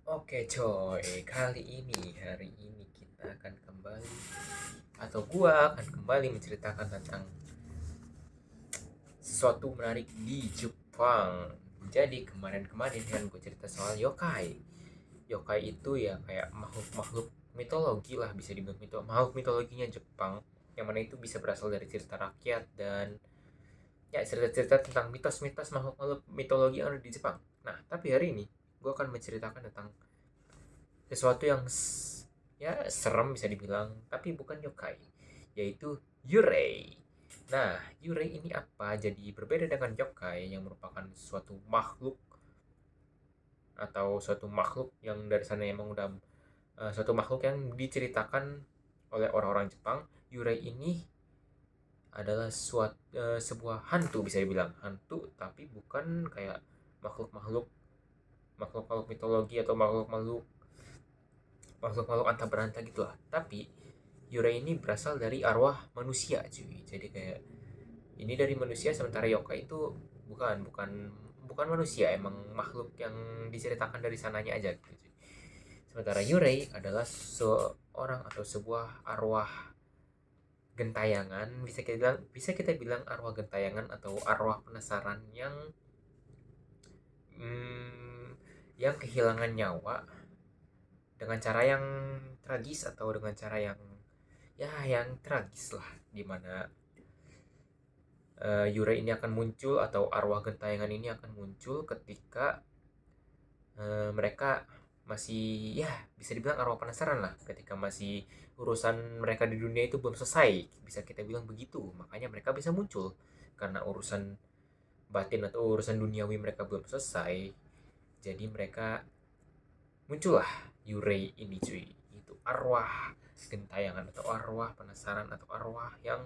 Oke coy, hari ini kita akan kembali atau gua akan kembali menceritakan tentang sesuatu menarik di Jepang. Jadi kemarin-kemarin kan gue cerita soal yokai. Yokai itu ya kayak makhluk-makhluk mitologi lah, bisa dibilang makhluk mitologinya Jepang, yang mana itu bisa berasal dari cerita rakyat dan ya cerita-cerita tentang mitos-mitos makhluk-makhluk mitologi yang ada di Jepang. Nah, tapi hari ini gue akan menceritakan tentang sesuatu yang ya serem bisa dibilang, tapi bukan yokai, yaitu yurei. Nah, yurei ini apa? Jadi berbeda dengan yokai yang merupakan suatu makhluk atau suatu makhluk yang dari sana emang udah suatu makhluk yang diceritakan oleh orang-orang Jepang. Yurei ini adalah sebuah hantu, bisa dibilang hantu, tapi bukan kayak makhluk-makhluk makhluk-makhluk mitologi atau makhluk-makhluk antah berantah gitu lah. Tapi Yurei ini berasal dari arwah manusia cuy. Jadi kayak ini dari manusia, sementara yokai itu bukan bukan bukan manusia, emang makhluk yang diceritakan dari sananya aja gitu cuy. Sementara Yurei adalah seorang atau sebuah arwah gentayangan, bisa kita bilang arwah gentayangan atau arwah penasaran hmm, yang kehilangan nyawa dengan cara yang tragis atau dengan cara yang ya yang tragis lah, dimana Yurei ini akan muncul atau arwah gentayangan ini akan muncul ketika mereka masih ya bisa dibilang arwah penasaran lah, ketika masih urusan mereka di dunia itu belum selesai, bisa kita bilang begitu, makanya mereka bisa muncul karena urusan batin atau urusan duniawi mereka belum selesai. Jadi mereka muncullah Yurei ini cuy, itu arwah gentayangan atau arwah penasaran atau arwah yang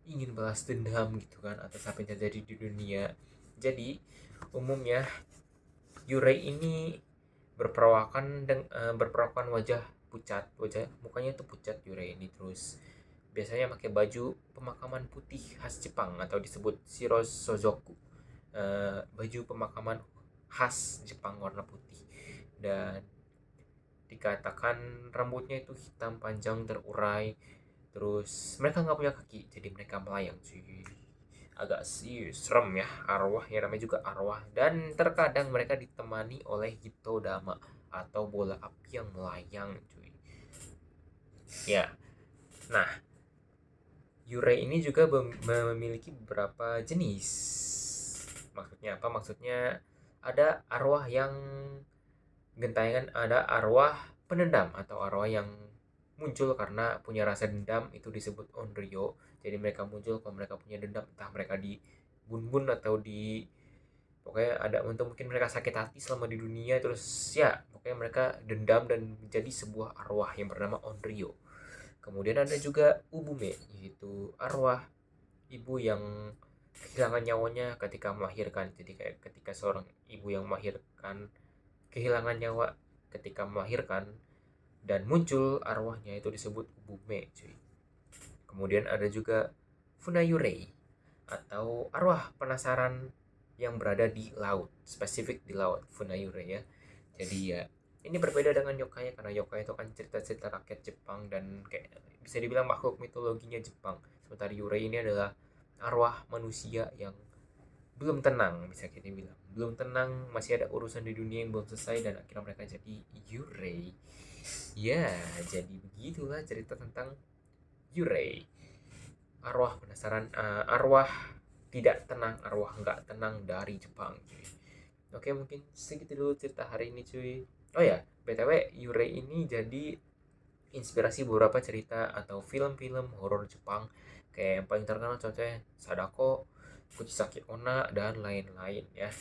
ingin balas dendam gitu kan atas apa yang terjadi di dunia. Jadi umumnya Yurei ini berperawakan wajah pucat, wajah mukanya itu pucat Yurei ini, terus biasanya pakai baju pemakaman putih khas Jepang atau disebut shirosozoku, baju pemakaman khas Jepang warna putih, dan dikatakan rambutnya itu hitam panjang terurai, terus mereka nggak punya kaki jadi mereka melayang cuy. Agak sih serem ya, arwah ya, namanya juga arwah, dan terkadang mereka ditemani oleh hitodama atau bola api yang melayang cuy. Ya, nah, Yurei ini juga memiliki beberapa jenis. Maksudnya apa? Maksudnya ada arwah yang gentayangan, ada arwah penendam atau arwah yang muncul karena punya rasa dendam, itu disebut onryo. Jadi mereka muncul kalau mereka punya dendam, entah mereka di bun-bun atau di pokoknya ada untuk mungkin mereka sakit hati selama di dunia, terus ya pokoknya mereka dendam dan menjadi sebuah arwah yang bernama onryo. Kemudian ada juga ubume, yaitu arwah ibu yang kehilangan nyawanya ketika melahirkan. Jadi kayak ketika seorang ibu yang melahirkan kehilangan nyawa ketika melahirkan dan muncul arwahnya, itu disebut ubume cuy. Kemudian ada juga funayurei atau arwah penasaran yang berada di laut, spesifik di laut funayurei ya. Jadi ya ini berbeda dengan yokai, karena yokai itu kan cerita-cerita rakyat Jepang dan kayak bisa dibilang makhluk mitologinya Jepang. Sementara yurei ini adalah arwah manusia yang belum tenang, bisa kita bilang belum tenang, masih ada urusan di dunia yang belum selesai, dan akhirnya mereka jadi Yurei. Ya, jadi begitulah cerita tentang Yurei, arwah penasaran, arwah tidak tenang, arwah nggak tenang dari Jepang cuy. Oke, mungkin segitu dulu cerita hari ini cuy. Oh ya, btw Yurei ini jadi inspirasi beberapa cerita atau film-film horor Jepang, kayak yang paling terkenal contohnya Sadako, Kuchisake Onna, dan lain-lain ya.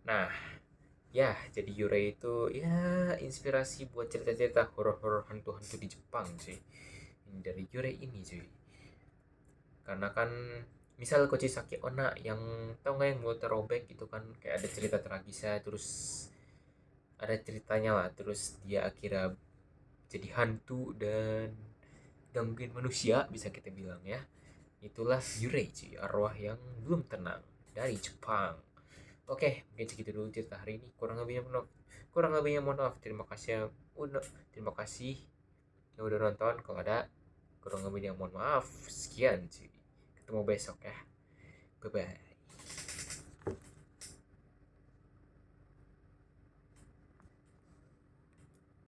Nah, ya jadi Yurei itu ya inspirasi buat cerita-cerita horor-horor hantu-hantu di Jepang sih. Ini dari Yurei ini cuy. Karena kan misal Kuchisake Onna yang tau nggak yang mulutnya robek gitu kan, kayak ada cerita tragisnya, terus ada ceritanya lah, terus dia akhirnya jadi hantu dan gangguin manusia, bisa kita bilang ya. Itulah Yurei cuy, arwah yang belum tenang dari Jepang. Oke, mungkin segitu dulu cerita hari ini. Kurang lebihnya mohon maaf. Terima kasih yang udah nonton. Kalau ada kurang lebihnya mohon maaf. Sekian sih. Ketemu besok ya. Bye bye.